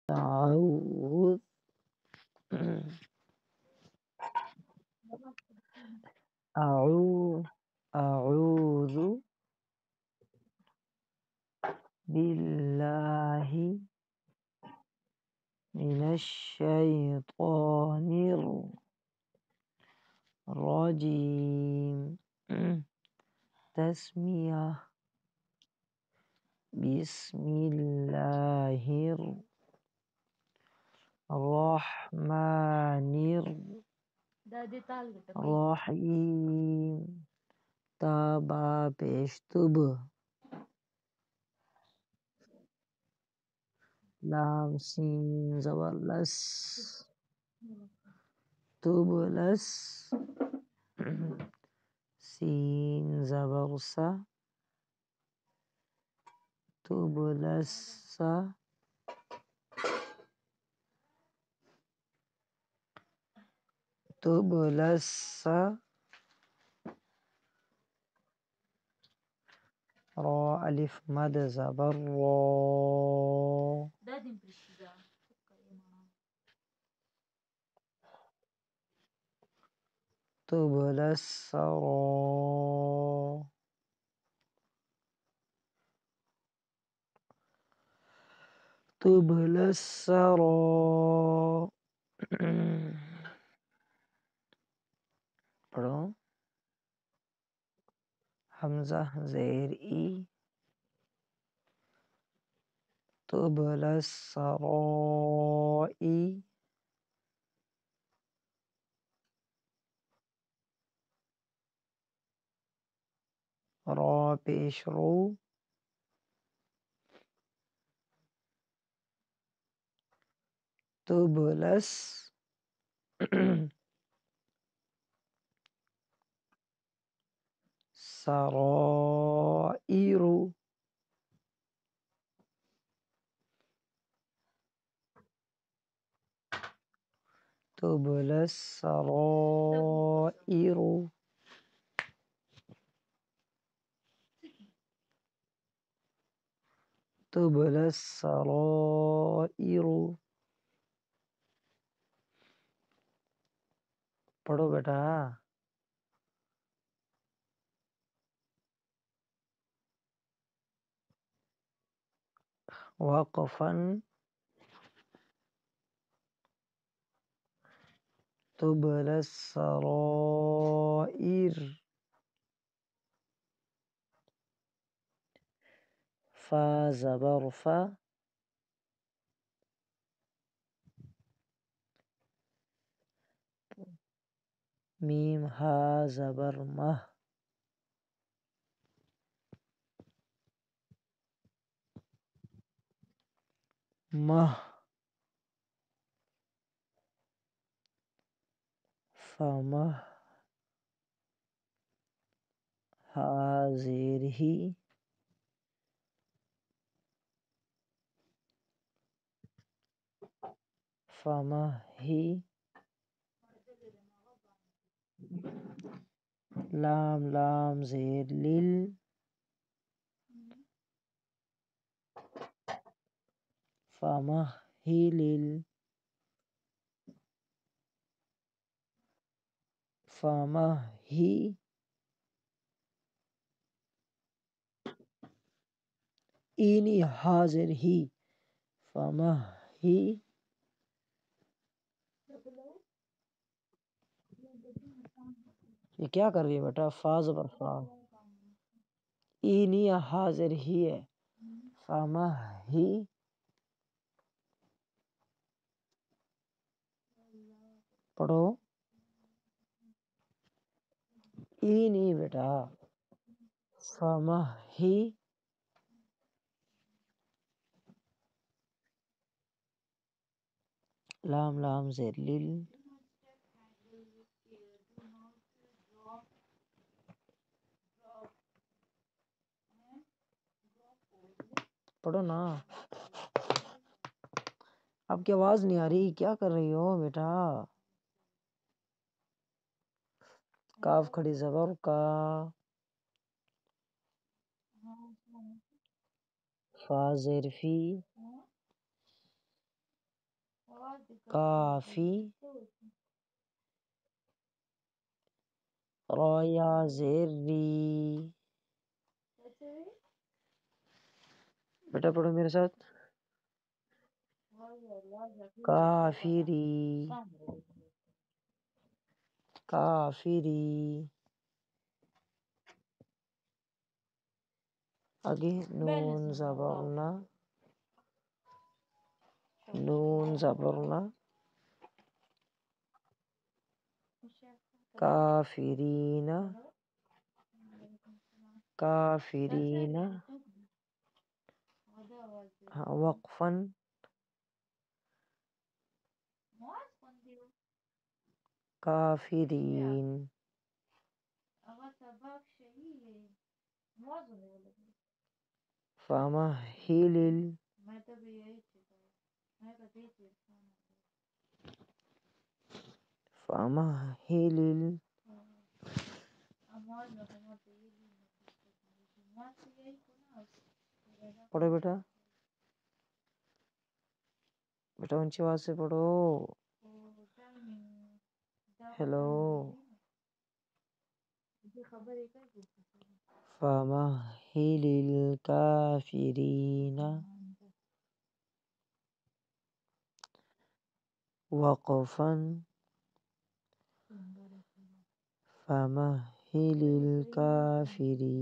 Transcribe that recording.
أعوذ أعوذ أعوذ بالله من الشيطان الرجيم. تسمية. بسم الله الرحمن الرحيم. تابا پیشتب. لام سین زبر لس. تبلس. سین زبر سا. تبلس. تبلس. را الف مد زبر را. تبلس را. تبلس را. پڑھو. حمزہ زیر ای. تبلس سرائی. را پیش رو. تبلس. سرائر. تبلس سرائر. تبلس سرائر. پڑھو بیٹا. وقفاً. تبلس سرائر. فا زبر فا. میم ہا زبر مہ. مہ. فمہ. ہا زیر ہی. فمہ ہی. لام لام زیر لیل. فمہ ہی لیل. فمہ ہی. اینی حاضر ہی. فمہ ہی. یہ کیا کر رہی ہے بیٹا؟ فا زبر فا. اینی حاضر ہی ہے. فمہ ہی. پڑھو. اینی بیٹا. فمہ ہی. لام لام زیر لیل. پڑھو نا. آپ کی آواز نہیں آ رہی، کیا کر رہی ہو بیٹا؟ کاف کھڑی زبر کا. فا زیر فی. کافی را یا زیر ری. بیٹا پڑھو میرے ساتھ. کافری کافری. آگے نون زبرنا نون زبرنا کافرین کافرین. وقفا کافرین. فمهل فمهل پڑھو بیٹا بیٹا اونچی آواز سے پڑھو. ہیلو. فمهل الكافرین وقفا فمهل الكافرین.